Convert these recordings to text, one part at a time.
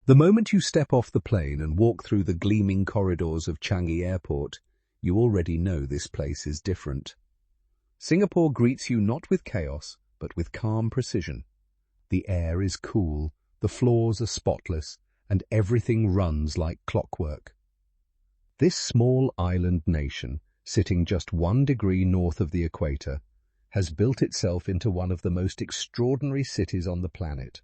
The moment you step off the plane and walk through the gleaming corridors of Changi Airport, you already know this place is different. Singapore greets you not with chaos, but with calm precision. The air is cool, the floors are spotless, and everything runs like clockwork. This small island nation, sitting just 1 degree north of the equator, has built itself into one of the most extraordinary cities on the planet.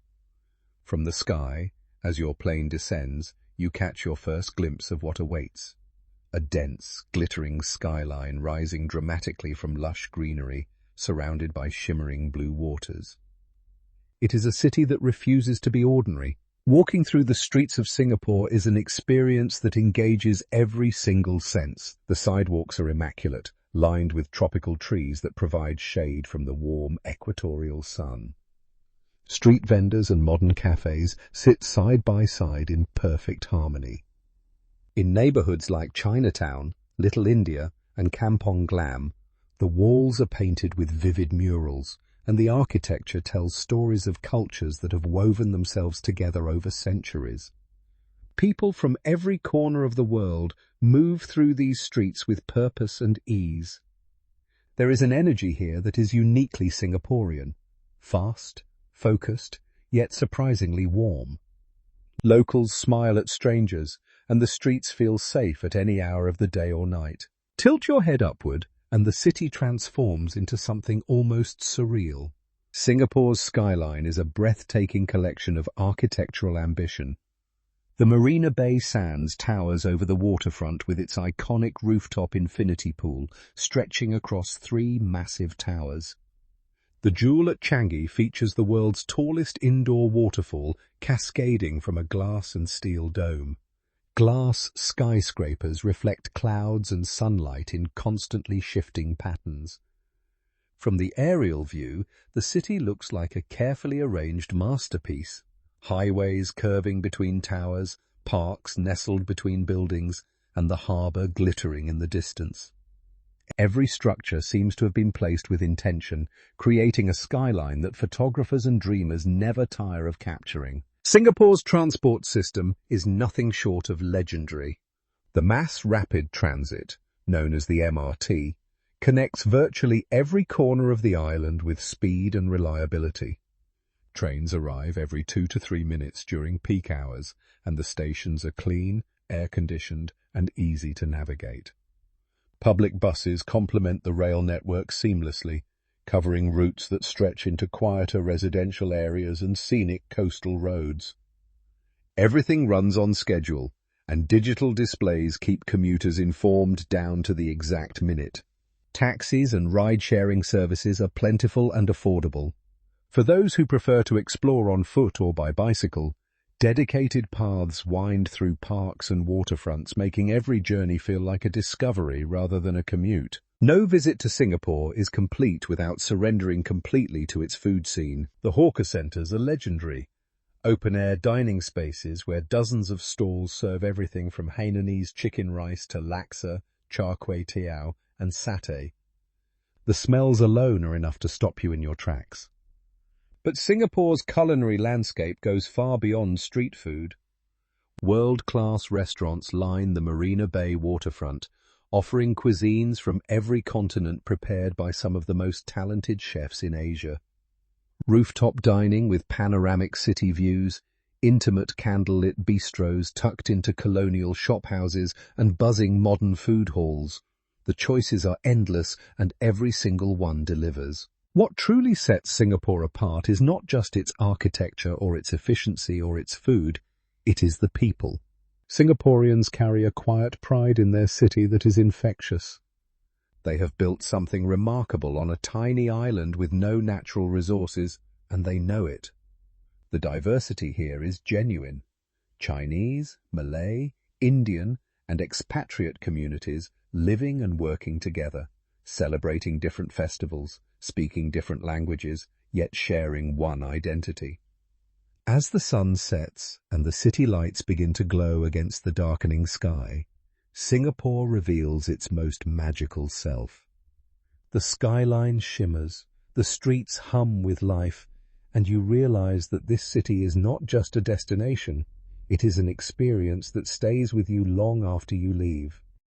From the sky, as your plane descends, you catch your first glimpse of what awaits. A dense, glittering skyline rising dramatically from lush greenery, surrounded by shimmering blue waters. It is a city that refuses to be ordinary. Walking through the streets of Singapore is an experience that engages every single sense. The sidewalks are immaculate, lined with tropical trees that provide shade from the warm equatorial sun. Street vendors and modern cafes sit side by side in perfect harmony. In neighbourhoods like Chinatown, Little India, and Kampong Glam, the walls are painted with vivid murals, and the architecture tells stories of cultures that have woven themselves together over centuries. People from every corner of the world move through these streets with purpose and ease. There is an energy here that is uniquely Singaporean, fast, focused, yet surprisingly warm. Locals smile at strangers, and the streets feel safe at any hour of the day or night. Tilt your head upward, and the city transforms into something almost surreal. Singapore's skyline is a breathtaking collection of architectural ambition. The Marina Bay Sands towers over the waterfront with its iconic rooftop infinity pool stretching across 3 massive towers. The Jewel at Changi features the world's tallest indoor waterfall cascading from a glass and steel dome. Glass skyscrapers reflect clouds and sunlight in constantly shifting patterns. From the aerial view, the city looks like a carefully arranged masterpiece. Highways curving between towers, parks nestled between buildings, and the harbour glittering in the distance. Every structure seems to have been placed with intention, creating a skyline that photographers and dreamers never tire of capturing. Singapore's transport system is nothing short of legendary. The Mass Rapid Transit, known as the MRT, connects virtually every corner of the island with speed and reliability. Trains arrive every 2 to 3 minutes during peak hours, and the stations are clean, air-conditioned, and easy to navigate. Public buses complement the rail network seamlessly, covering routes that stretch into quieter residential areas and scenic coastal roads. Everything runs on schedule, and digital displays keep commuters informed down to the exact minute. Taxis and ride-sharing services are plentiful and affordable. For those who prefer to explore on foot or by bicycle, dedicated paths wind through parks and waterfronts, making every journey feel like a discovery rather than a commute. No visit to Singapore is complete without surrendering completely to its food scene. The hawker centres are legendary. Open-air dining spaces where dozens of stalls serve everything from Hainanese chicken rice to Laksa, char kway teow, and Satay. The smells alone are enough to stop you in your tracks. But Singapore's culinary landscape goes far beyond street food. World-class restaurants line the Marina Bay waterfront, offering cuisines from every continent prepared by some of the most talented chefs in Asia. Rooftop dining with panoramic city views, intimate candlelit bistros tucked into colonial shophouses, and buzzing modern food halls. The choices are endless, and every single one delivers. What truly sets Singapore apart is not just its architecture or its efficiency or its food, it is the people. Singaporeans carry a quiet pride in their city that is infectious. They have built something remarkable on a tiny island with no natural resources, and they know it. The diversity here is genuine. Chinese, Malay, Indian, and expatriate communities living and working together, celebrating different festivals, speaking different languages, yet sharing one identity. As the sun sets and the city lights begin to glow against the darkening sky, Singapore reveals its most magical self. The skyline shimmers, the streets hum with life, and you realize that this city is not just a destination, It is an experience that stays with you long after you leave.